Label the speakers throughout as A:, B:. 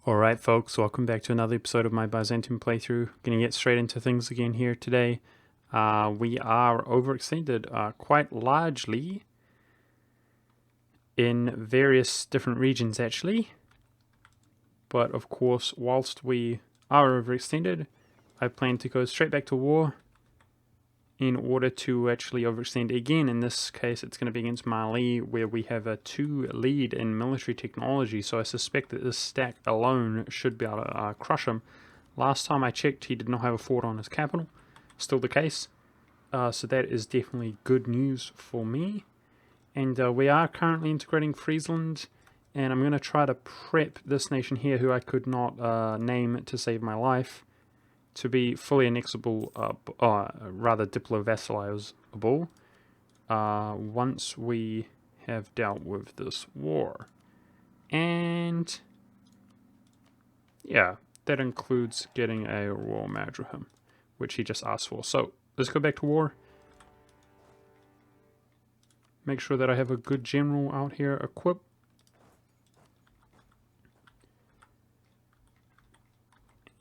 A: Alright folks, welcome back to another episode of my Byzantium playthrough. Gonna get straight into things again here today. We are overextended quite largely in various different regions actually. But of course, whilst we are overextended, I plan to go straight back to war in order to actually overextend again. In this case, it's going to be against Mali, where we have a 2 lead in military technology, so I suspect that this stack alone should be able to crush him. Last time I checked, he did not have a fort on his capital. Still the case. So that is definitely good news for me. And we are currently integrating Friesland, and I'm going to try to prep this nation here, who I could not name to save my life, to be fully annexable, rather diplo-vassalizable, once we have dealt with this war. And yeah, that includes getting a royal marriage with him, which he just asked for. So let's go back to war. Make sure that I have a good general out here equipped.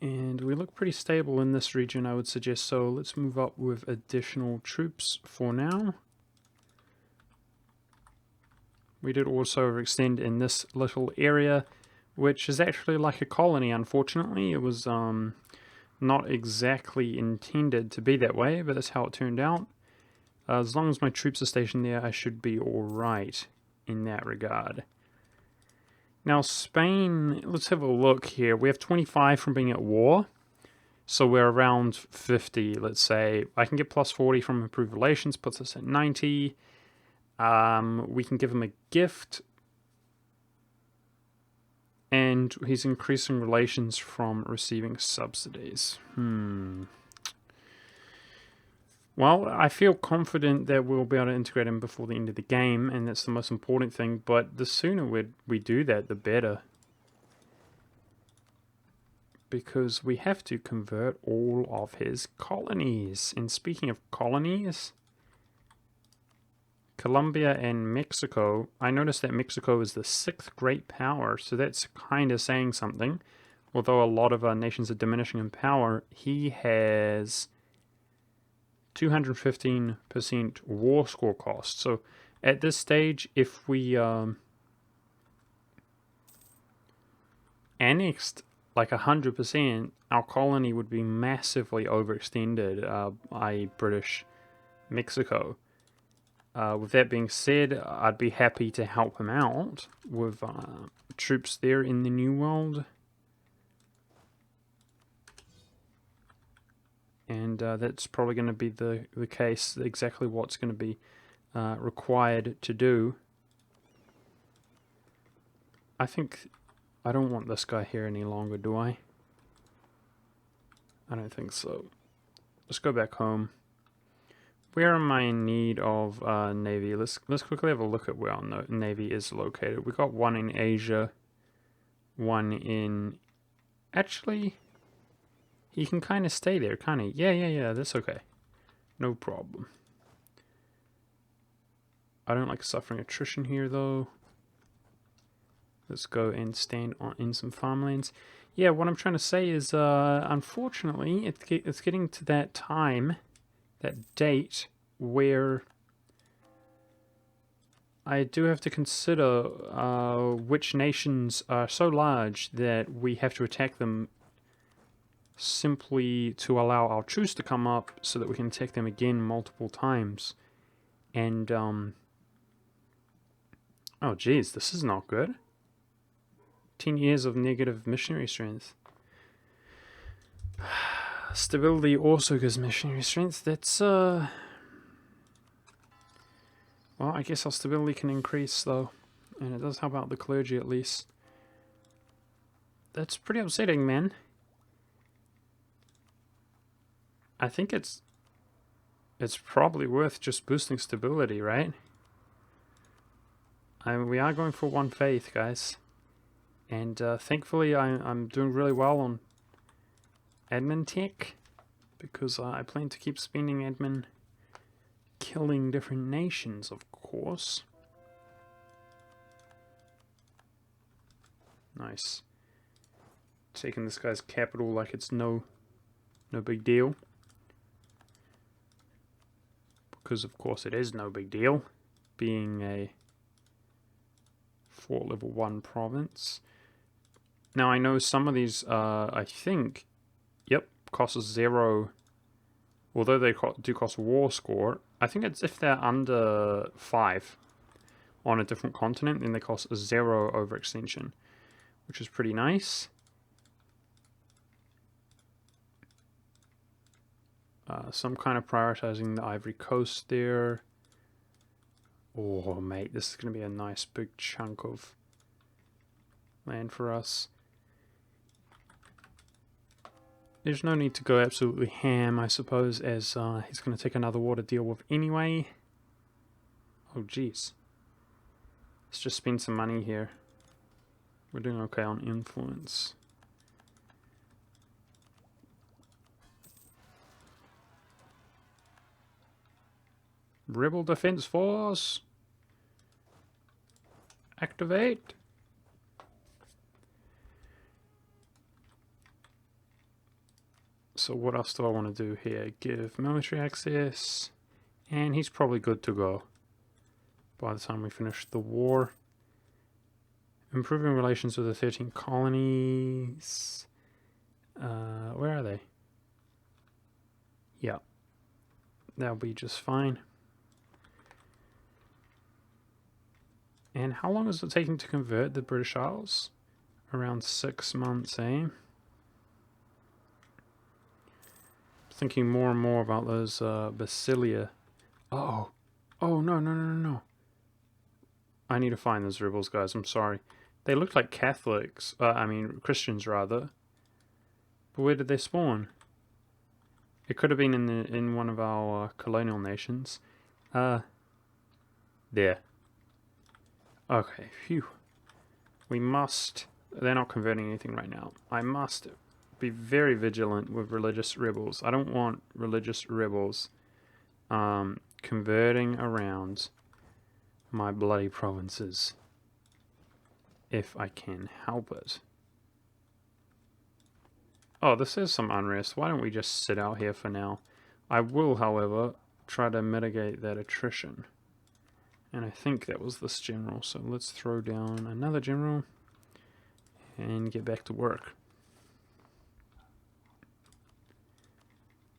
A: And we look pretty stable in this region, I would suggest, so let's move up with additional troops for now. We did also extend in this little area, which is actually like a colony, unfortunately. It was not exactly intended to be that way, but that's how it turned out. As long as my troops are stationed there, I should be alright in that regard. Now Spain, let's have a look here. We have 25 from being at war, so we're around 50, let's say. I can get plus 40 from improved relations, puts us at 90. We can give him a gift, and he's increasing relations from receiving subsidies. Well, I feel confident that we'll be able to integrate him before the end of the game, and that's the most important thing, but the sooner we do that, the better. Because we have to convert all of his colonies. And speaking of colonies, Colombia and Mexico, I noticed that Mexico is the 6th great power, so that's kind of saying something. Although a lot of our nations are diminishing in power, he has 215% war score cost. So at this stage, if we annexed like 100%, our colony would be massively overextended by British Mexico. With that being said, I'd be happy to help him out with troops there in the New World. And that's probably going to be the case, exactly what's going to be required to do. I think I don't want this guy here any longer, do I? I don't think so. Let's go back home. Where am I in need of navy? Let's quickly have a look at where our navy is located. We got one in Asia, one in... Actually, he can kind of stay there, can't he? Yeah, that's okay. No problem. I don't like suffering attrition here, though. Let's go and stand in some farmlands. Yeah, what I'm trying to say is, unfortunately, it's getting to that time, that date, where I do have to consider which nations are so large that we have to attack them simply to allow our truce to come up so that we can attack them again multiple times. And, oh geez, this is not good. 10 years of negative missionary strength. Stability also gives missionary strength. That's, well, I guess our stability can increase, though. And it does help out the clergy, at least. That's pretty upsetting, man. I think it's probably worth just boosting stability, right? We are going for one faith, guys. And thankfully, I'm doing really well on admin tech, because I plan to keep spending admin killing different nations, of course. Nice. taking this guy's capital like it's no big deal. Because of course it is no big deal, being a fort level 1 province. Now I know some of these, I think, yep, cost 0, although they do cost war score. I think it's if they're under 5 on a different continent, then they cost 0 overextension, which is pretty nice. Some kind of prioritizing the Ivory Coast there. Oh, mate, this is going to be a nice big chunk of land for us. There's no need to go absolutely ham, I suppose, as he's going to take another war to deal with anyway. Oh, jeez. Let's just spend some money here. We're doing okay on influence. Rebel Defense Force! Activate! So what else do I want to do here? Give military access, and he's probably good to go by the time we finish the war. Improving relations with the 13 colonies. Where are they? Yeah, that'll be just fine. And how long is it taking to convert the British Isles? Around 6 months, eh? Thinking more and more about those Basilia. Oh, no. I need to find those rebels, guys. I'm sorry. They look like Catholics. I mean, Christians, rather. But where did they spawn? It could have been in one of our colonial nations. There. Okay, phew. We must... They're not converting anything right now. I must be very vigilant with religious rebels. I don't want religious rebels converting around my bloody provinces, if I can help it. Oh, this is some unrest. Why don't we just sit out here for now? I will, however, try to mitigate that attrition. And I think that was this general, so let's throw down another general and get back to work.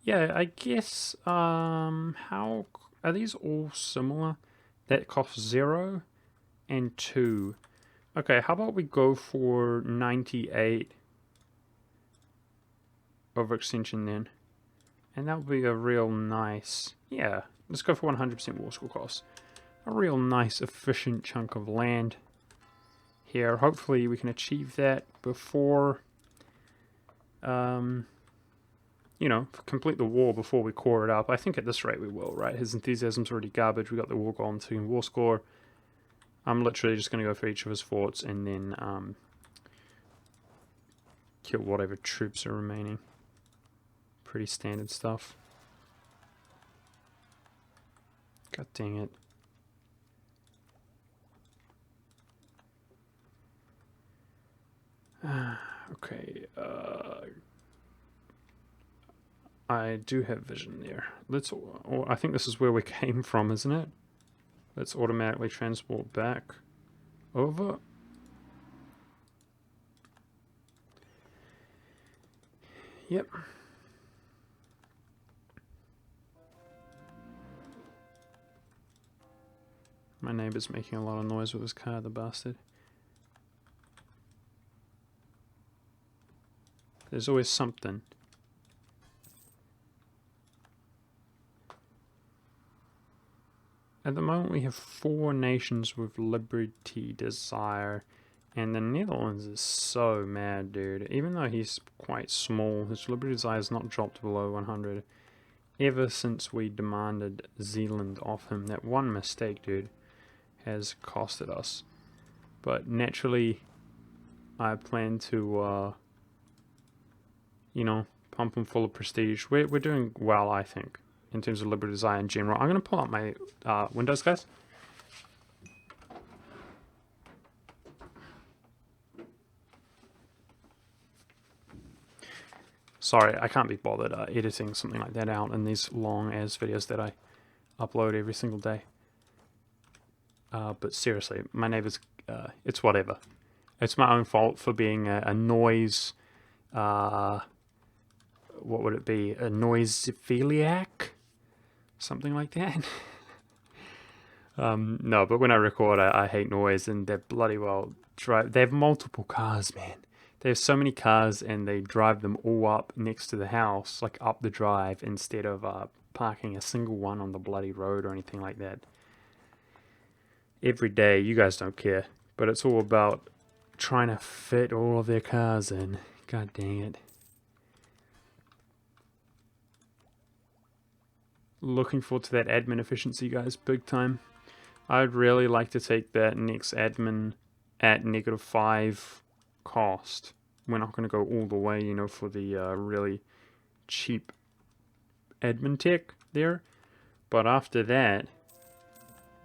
A: Yeah, I guess, how are these all similar? That costs 0 and 2. Okay, how about we go for 98 overextension then? And that would be a real nice, yeah, let's go for 100% war school cost. A real nice, efficient chunk of land here. Hopefully we can achieve that before, you know, complete the war before we core it up. I think at this rate we will, right? His enthusiasm's already garbage. We got the war goal and 2 war score. I'm literally just going to go for each of his forts and then kill whatever troops are remaining. Pretty standard stuff. God dang it. Okay, I do have vision there. Let's, I think this is where we came from, isn't it? Let's automatically transport back over. Yep. My neighbor's making a lot of noise with his car, the bastard. There's always something. At the moment we have 4 nations with liberty desire, and the Netherlands is so mad, dude. Even though he's quite small, his liberty desire has not dropped below 100 ever since we demanded Zealand off him. That one mistake, dude, has costed us. But naturally, I plan to, you know, pump him full of prestige. We're doing well, I think, in terms of liberty desire in general. I'm going to pull up my windows, guys. Sorry, I can't be bothered editing something like that out in these long-ass videos that I upload every single day. But seriously, my neighbors, it's whatever. It's my own fault for being a noise, what would it be? A noisephiliac? Something like that. No, but when I record, I hate noise, and they're bloody well drive. They have multiple cars, man. They have so many cars, and they drive them all up next to the house, like up the drive, instead of parking a single one on the bloody road or anything like that. Every day, you guys don't care, but it's all about trying to fit all of their cars in. God dang it. Looking forward to that admin efficiency, guys, big time. I'd really like to take that next admin at -5 cost. We're not going to go all the way, you know, for the really cheap admin tech there. But after that,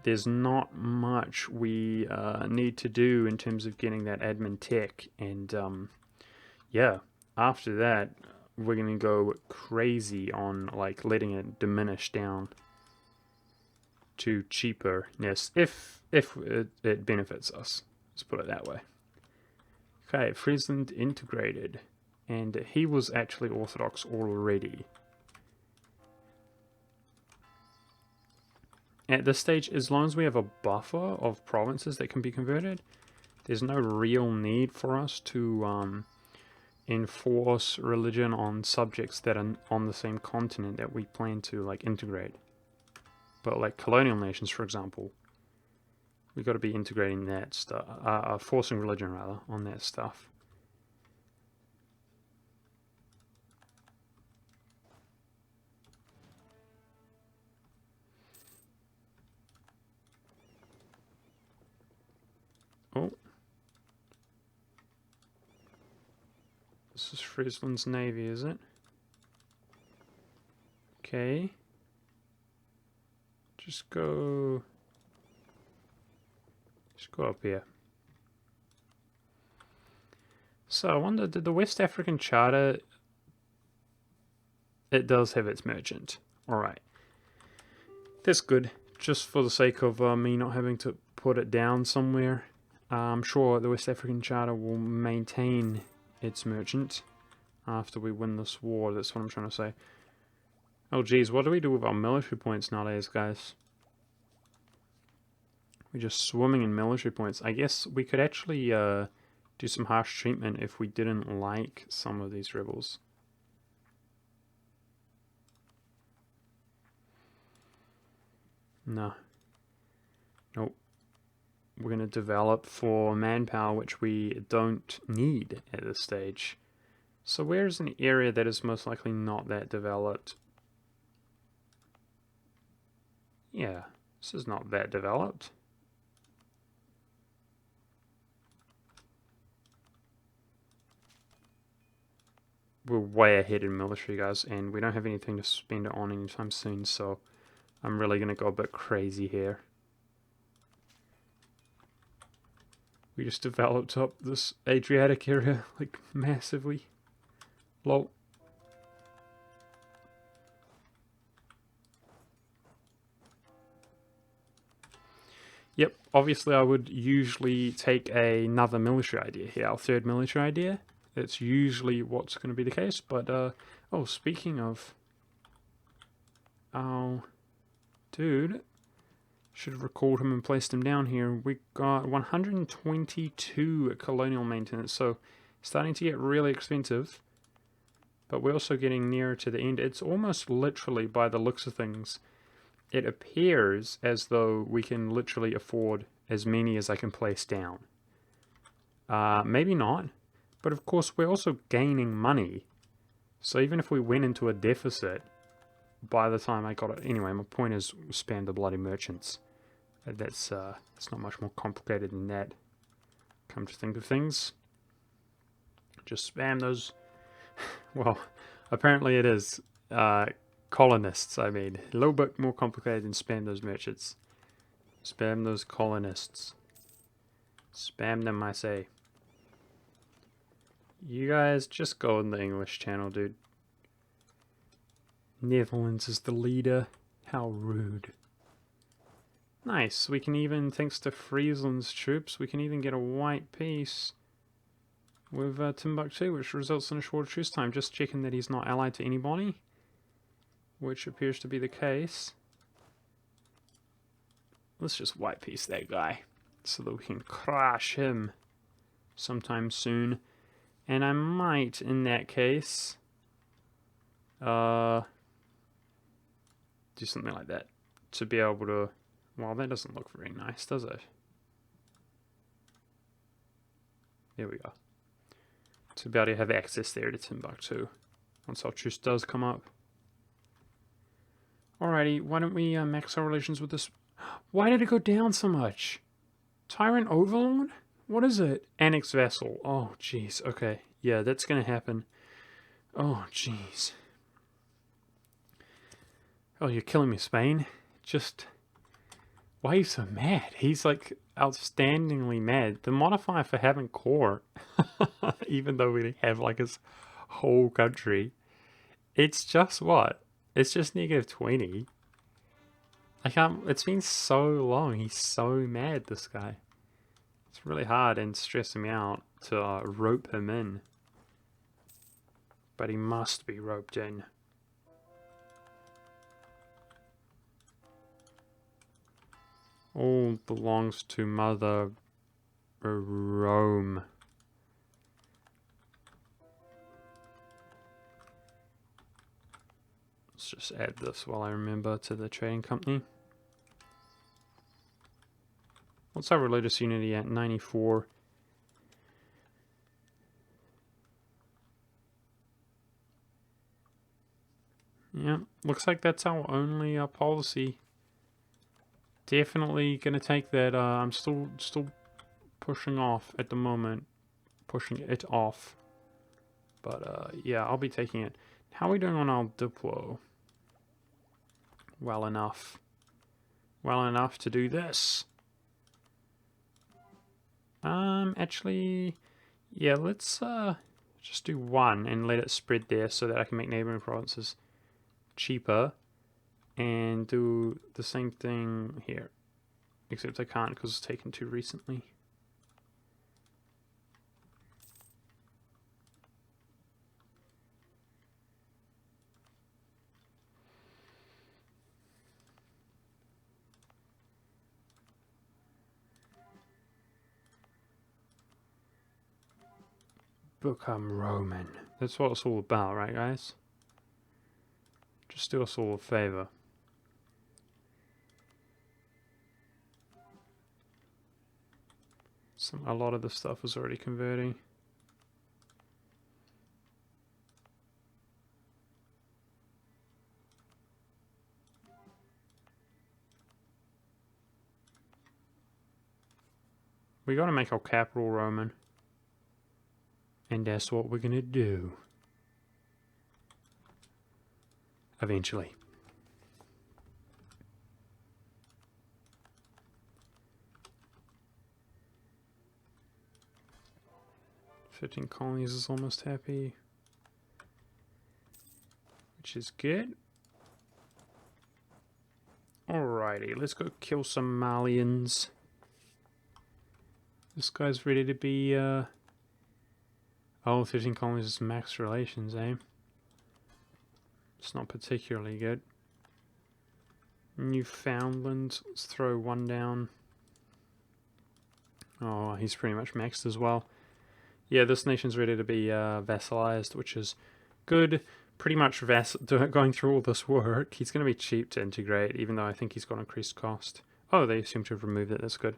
A: there's not much we need to do in terms of getting that admin tech. And yeah, after that, we're going to go crazy on like letting it diminish down to cheaperness if it benefits us. Let's put it that way. Okay, Friesland integrated, and he was actually Orthodox already. At this stage, as long as we have a buffer of provinces that can be converted, there's no real need for us to enforce religion on subjects that are on the same continent that we plan to like integrate. But like colonial nations, for example, we got to be integrating that stuff, forcing religion rather on that stuff. Oh, this is Friesland's navy, is it? Okay. Just go up here. So I wonder, did the West African Charter, it does have its merchant. Alright. That's good. Just for the sake of me not having to put it down somewhere. I'm sure the West African Charter will maintain its merchant after we win this war. That's what I'm trying to say. Oh geez, what do we do with our military points nowadays, guys? We're just swimming in military points. I guess we could actually do some harsh treatment if we didn't like some of these rebels. No. Nope. We're going to develop for manpower, which we don't need at this stage. So where's an area that is most likely not that developed? Yeah, this is not that developed. We're way ahead in military, guys, and we don't have anything to spend it on anytime soon, so I'm really going to go a bit crazy here. We just developed up this Adriatic area, like, massively. Lol. Yep, obviously I would usually take another military idea here, our third military idea. That's usually what's going to be the case, but, oh, speaking of, oh, dude, should have recalled him and placed him down here. We got 122 colonial maintenance, so starting to get really expensive, but we're also getting nearer to the end. It's almost literally, by the looks of things, it appears as though we can literally afford as many as I can place down. Maybe not. But of course, we're also gaining money. So even if we went into a deficit, by the time I got it... Anyway, my point is spam the bloody merchants. That's not much more complicated than that. Come to think of things. Just spam those... Well, apparently it is. Colonists, I mean. A little bit more complicated than spam those merchants. Spam those colonists. Spam them, I say. You guys just go in the English channel, dude. Netherlands is the leader. How rude. Nice. We can even, thanks to Friesland's troops, we can even get a white peace with Timbuktu, which results in a shorter truce time. Just checking that he's not allied to anybody, which appears to be the case. Let's just white peace that guy so that we can crush him sometime soon. And I might, in that case, do something like that to be able to... Well, that doesn't look very nice, does it? There we go. To be able to have access there to Timbuktu once our truce does come up. Alrighty, why don't we max our relations with this... Why did it go down so much? Tyrant Overlord? What is it? Annex Vassal. Oh, jeez. Okay. Yeah, that's going to happen. Oh, jeez. Oh, you're killing me, Spain. Just... Why are you so mad? He's like outstandingly mad. The modifier for having core, even though we have like his whole country, it's just what? It's just -20. I can't, it's been so long. He's so mad, this guy. It's really hard and stressing me out to rope him in. But he must be roped in. All belongs to Mother Rome. Let's just add this while I remember to the trading company. What's our religious unity at? 94. Yeah, looks like that's our only policy. Definitely gonna take that. I'm still pushing off at the moment, pushing it off. But yeah, I'll be taking it. How are we doing on our Diplo? Well enough. Well enough to do this. Actually, yeah, let's just do one and let it spread there so that I can make neighboring provinces cheaper. And do the same thing here. Except I can't because it's taken too recently. Become Roman. That's what it's all about, right, guys? Just do us all a favor. A lot of the stuff is already converting. We gotta make our capital Roman. And that's what we're gonna do. Eventually. "15 colonies" is almost happy. Which is good. Alrighty, let's go kill some Malians. This guy's ready to be, oh, 15 colonies is max relations, eh? It's not particularly good. Newfoundland, let's throw one down. Oh, he's pretty much maxed as well. Yeah, this nation's ready to be vassalized, which is good. Pretty much going through all this work. He's going to be cheap to integrate, even though I think he's got increased cost. Oh, they seem to have removed it. That's good.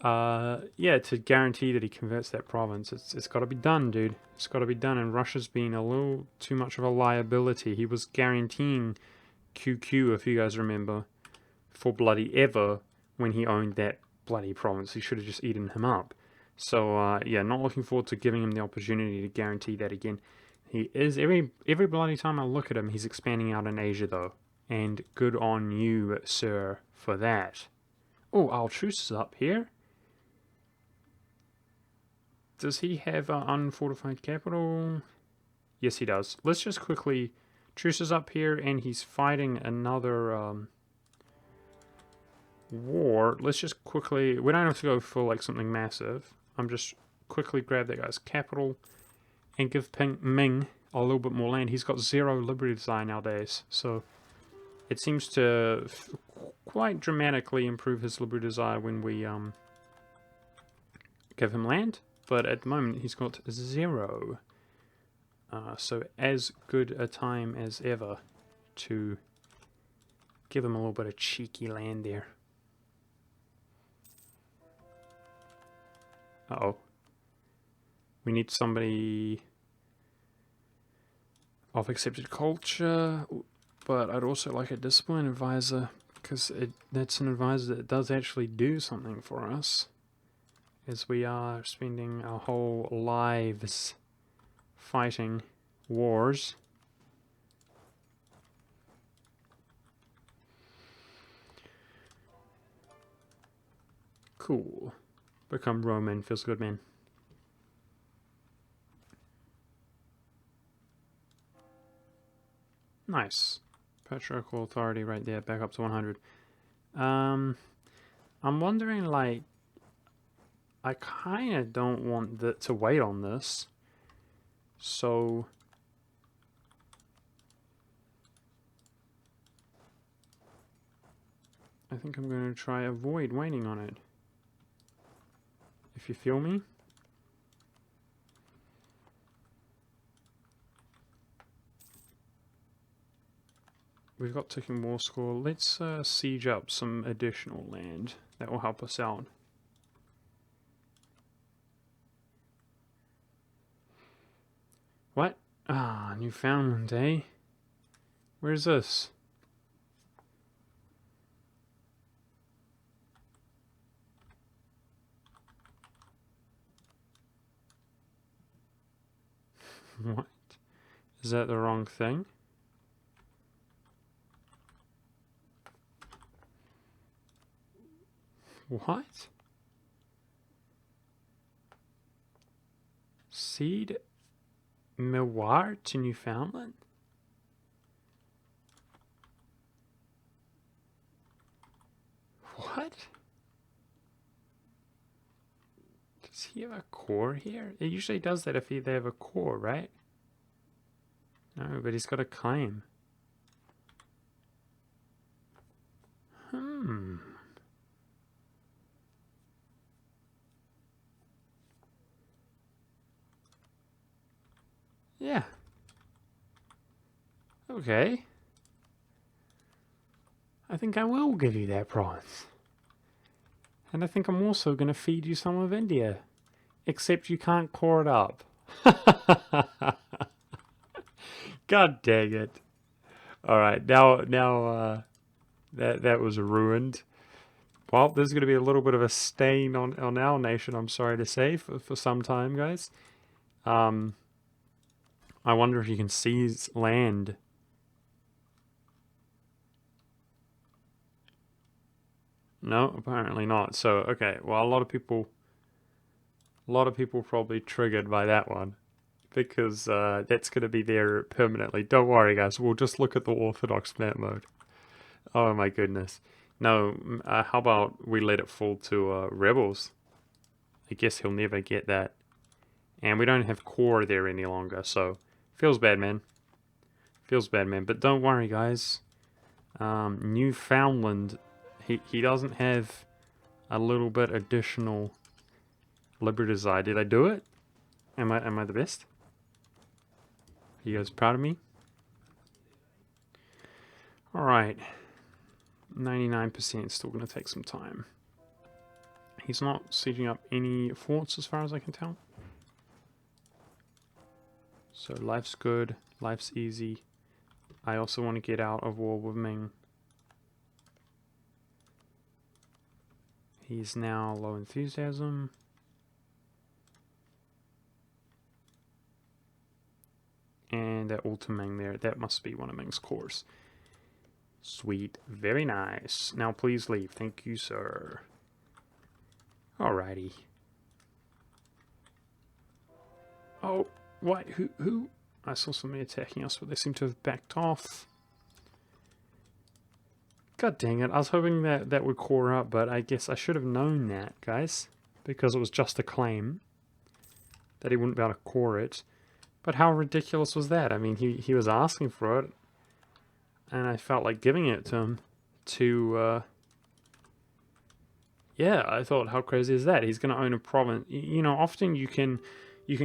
A: Yeah, to guarantee that he converts that province, it's got to be done, dude. It's got to be done, and Russia's been a little too much of a liability. He was guaranteeing QQ, if you guys remember, for bloody ever when he owned that bloody province. He should have just eaten him up. So, yeah, not looking forward to giving him the opportunity to guarantee that again. He is, every bloody time I look at him, he's expanding out in Asia, though. And good on you, sir, for that. Oh, our truce is up here. Does he have an unfortified capital? Yes, he does. Let's just quickly Truce is up here, and he's fighting another war. Let's just quickly... We don't have to go for like something massive. I'm just quickly grab that guy's capital and give Ming a little bit more land. He's got 0 liberty desire nowadays, so it seems to quite dramatically improve his liberty desire when we give him land. But at the moment, he's got 0. So as good a time as ever to give him a little bit of cheeky land there. Uh-oh. We need somebody of accepted culture, but I'd also like a discipline advisor, because that's an advisor that does actually do something for us, as we are spending our whole lives fighting wars. Cool. Become Roman. Feels good, man. Nice. Patriarchal authority right there, back up to 100. I'm wondering, like, I kind of don't want to wait on this. So I think I'm going to try avoid waiting on it. If you feel me. We've got ticking war score. Let's siege up some additional land. That will help us out. What? Ah, Newfoundland, eh? Where's this? What? Is that the wrong thing? What? Seed Miwar to Newfoundland? What? Does he have a core here? It usually does that if they have a core, right? No, but he's got a claim. Yeah. Okay. I think I will give you that prize. And I think I'm also going to feed you some of India. Except you can't core it up. God dang it. Alright, now that was ruined. Well, there's going to be a little bit of a stain on our nation, I'm sorry to say, for some time, guys. I wonder if you can seize land. No, apparently not. So, okay, well, a lot of people probably triggered by that one, because that's going to be there permanently. Don't worry, guys. We'll just look at the Orthodox map mode. Oh my goodness. No, how about we let it fall to rebels? I guess he'll never get that. And we don't have core there any longer, so feels bad, man. Feels bad, man. But don't worry, guys. Newfoundland, he doesn't have a little bit additional liberty desire. Did I do it? Am I the best? Are you guys proud of me? Alright. 99%, still going to take some time. He's not sieging up any forts as far as I can tell. So life's good, life's easy. I also want to get out of war with Ming. He's now low enthusiasm. And that Ultimang there, that must be one of Ming's cores. Sweet, very nice. Now please leave. Thank you, sir. Alrighty. Oh, what? Who? I saw somebody attacking us, but they seem to have backed off. God dang it, I was hoping that that would core up, but I guess I should have known that, guys. Because it was just a claim that he wouldn't be able to core it. But how ridiculous was that? I mean, he was asking for it, and I felt like giving it to him to, yeah, I thought, how crazy is that? He's going to own a province. You know, often you can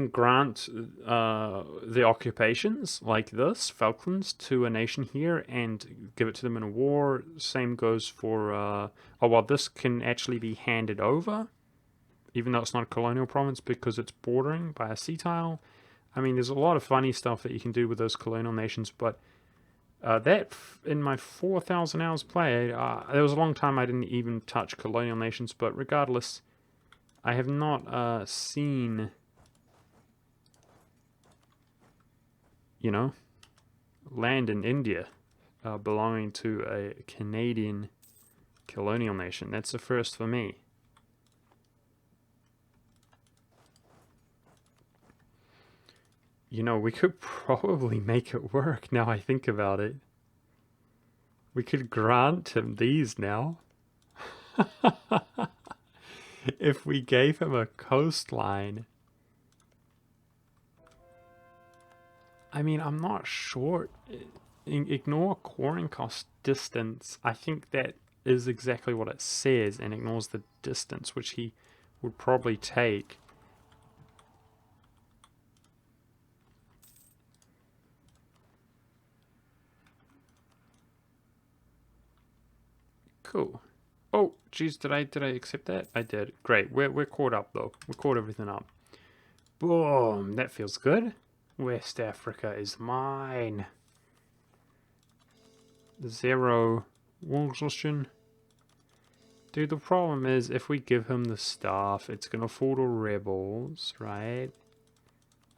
A: grant the occupations like this, Falklands, to a nation here and give it to them in a war. Same goes for, oh, well, this can actually be handed over, even though it's not a colonial province because it's bordering by a sea tile. I mean, there's a lot of funny stuff that you can do with those colonial nations, but that, in my 4,000 hours play, there was a long time I didn't even touch colonial nations, but regardless, I have not seen, you know, land in India belonging to a Canadian colonial nation. That's the first for me. You know, we could probably make it work now I think about it. We could grant him these now. If we gave him a coastline. I mean, I'm not sure. Ignore coring cost distance. I think that is exactly what it says and ignores the distance, which he would probably take. Cool. Oh, geez, did I accept that? I did. Great. We're caught up though. We caught everything up. Boom. That feels good. West Africa is mine. 0 war exhaustion. Dude, the problem is if we give him the stuff, it's gonna fall to rebels, right?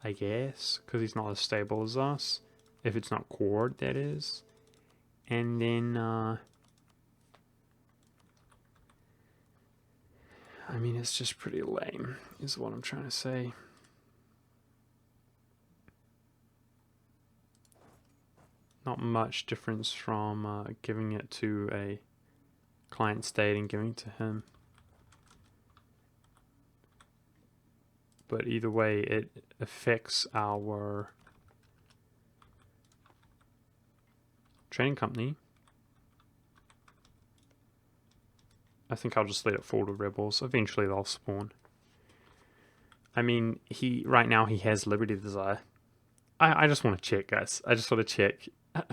A: I guess, because he's not as stable as us. If it's not cored, that is. And then, I mean, it's just pretty lame, is what I'm trying to say. Not much difference from giving it to a client state and giving it to him. But either way, it affects our trading company. I think I'll just let it fall to rebels. Eventually they'll spawn. I mean, right now he has Liberty Desire. I just want to check, guys. I just want to check.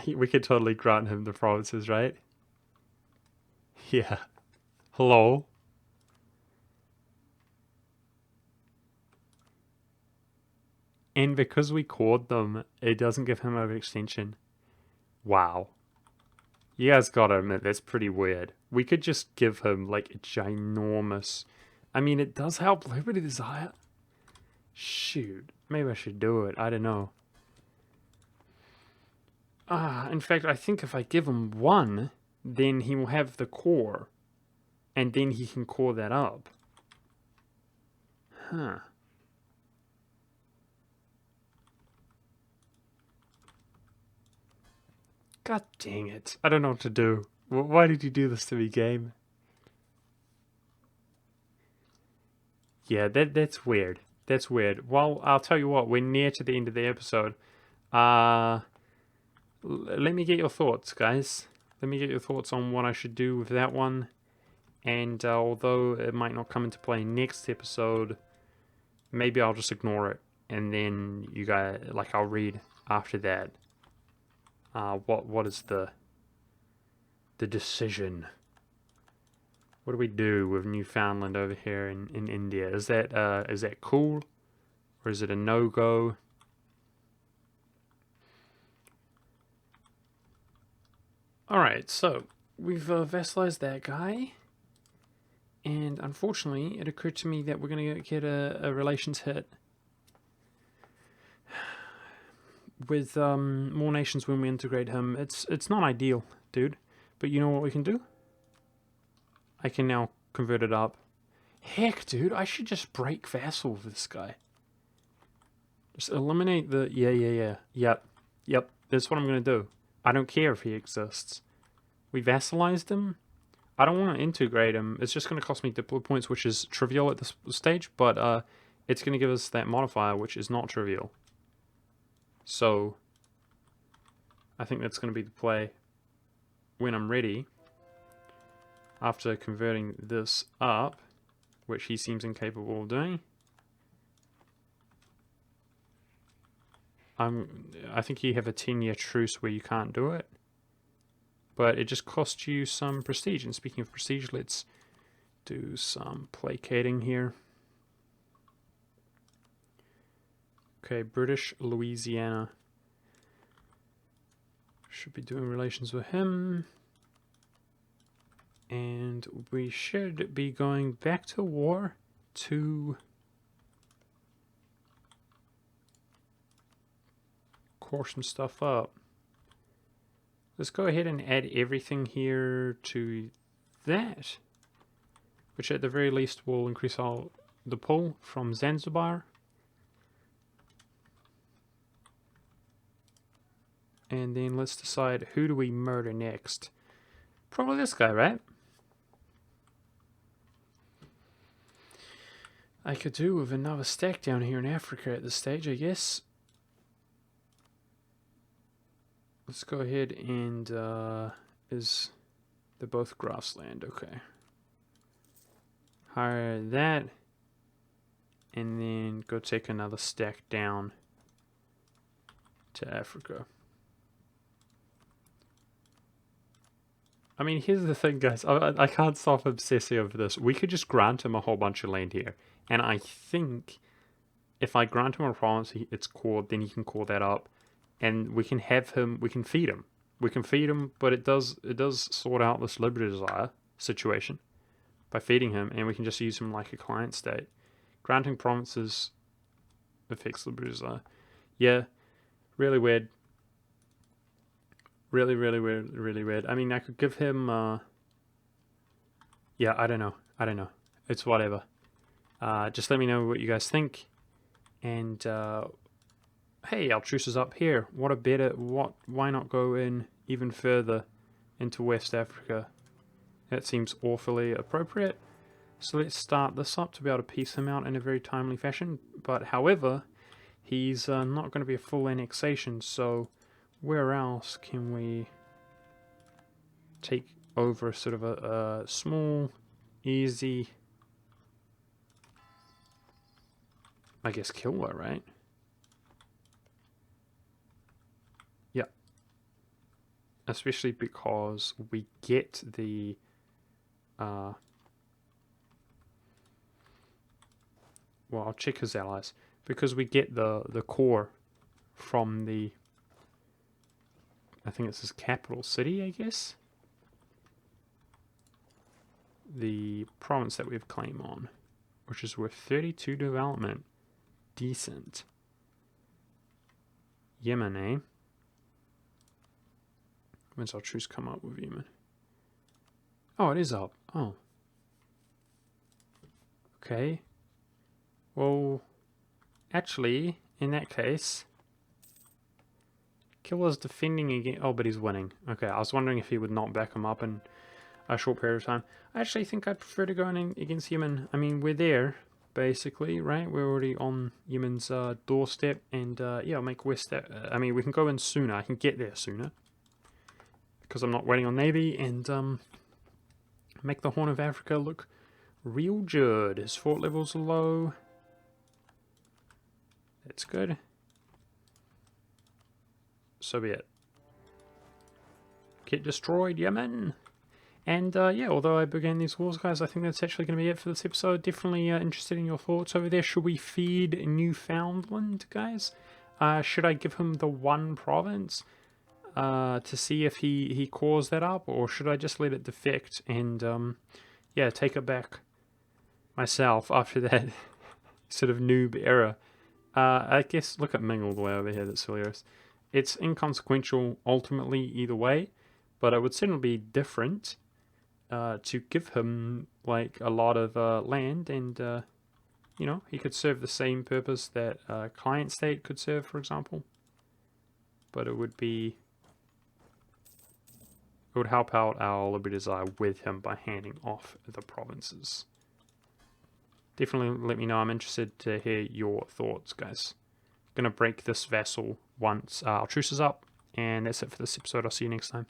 A: We could totally grant him the provinces, right? Yeah. Hello? And because we cored them, it doesn't give him overextension. Wow. You guys gotta admit, that's pretty weird. We could just give him, like, a ginormous... I mean, it does help Liberty Desire. Shoot. Maybe I should do it. I don't know. In fact, I think if I give him 1, then he will have the core. And then he can core that up. Huh. God dang it. I don't know what to do. Why did you do this to me, game? Yeah, that's weird. That's weird. Well, I'll tell you what, we're near to the end of the episode. Let me get your thoughts, guys. Let me get your thoughts on what I should do with that one. And although it might not come into play next episode, maybe I'll just ignore it. And then you guys, like, I'll read after that. What is the decision? What do we do with Newfoundland over here in India? Is that cool, or is it a no-go? All right, so we've vassalized that guy, and unfortunately, it occurred to me that we're gonna get a relations hit with more nations when we integrate him. It's not ideal, dude. But you know what we can do? I can now convert it up. Heck, dude, I should just break vassal with this guy. Just eliminate the... Yep. That's what I'm going to do. I don't care if he exists. We vassalized him. I don't want to integrate him. It's just going to cost me diplo points, which is trivial at this stage, but it's going to give us that modifier, which is not trivial. So, I think that's going to be the play when I'm ready. After converting this up, which he seems incapable of doing. I think you have a 10-year truce where you can't do it. But it just costs you some prestige. And speaking of prestige, let's do some placating here. Okay, British Louisiana. Should be doing relations with him. And we should be going back to war to core some stuff up. Let's go ahead and add everything here to that, which at the very least will increase the pull from Zanzibar. And then let's decide who do we murder next. Probably this guy, right? I could do with another stack down here in Africa at this stage, I guess. Let's go ahead and, they're both grassland, okay. Hire that, and then go take another stack down to Africa. I mean, here's the thing, guys. I can't stop obsessing over this. We could just grant him a whole bunch of land here. And I think if I grant him a province, it's cored, then he can core that up. And we can have him, we can feed him. We can feed him, but it does sort out this liberty desire situation by feeding him, and we can just use him like a client state. Granting provinces affects liberty desire. Yeah, really weird. Really weird. I mean, I could give him, yeah, I don't know. It's whatever. Just let me know what you guys think. And, hey, our truce is up here. Why not go in even further into West Africa? That seems awfully appropriate. So let's start this up to be able to piece him out in a very timely fashion. But, however, he's not going to be a full annexation, so where else can we take over sort of a small, easy, I guess, Kilwa, right? Yeah. Especially because we get the well, I'll check his allies. Because we get the core from the, I think it's his capital city, I guess. The province that we have claim on, which is worth 32 development. Decent. Yemen, eh? When's our truce come up with Yemen? Oh, it is up. Oh. Okay. Well, actually, in that case, Killer's defending again. Oh, but he's winning. Okay, I was wondering if he would not back him up in a short period of time. I actually think I'd prefer to go in against Yemen. I mean, we're there, basically, right? We're already on Yemen's doorstep, and yeah, I'll make West. I mean, we can go in sooner. I can get there sooner because I'm not waiting on Navy, and make the Horn of Africa look real good. His fort levels are low. That's good. So be it. Get destroyed, Yemen! And yeah, although I began these wars, guys, I think that's actually going to be it for this episode. Definitely interested in your thoughts over there. Should we feed Newfoundland, guys? Should I give him the one province to see if he cores that up? Or should I just let it defect and, yeah, take it back myself after that sort of noob era? I guess, look at Ming all the way over here, that's hilarious. It's inconsequential ultimately either way, but it would certainly be different to give him like a lot of land and you know, he could serve the same purpose that a client state could serve, for example. But it would help out our Liberty Desire with him by handing off the provinces. Definitely let me know. I'm interested to hear your thoughts, guys. I'm going to break this vassal once our truce is up, and that's it for this episode. I'll see you next time.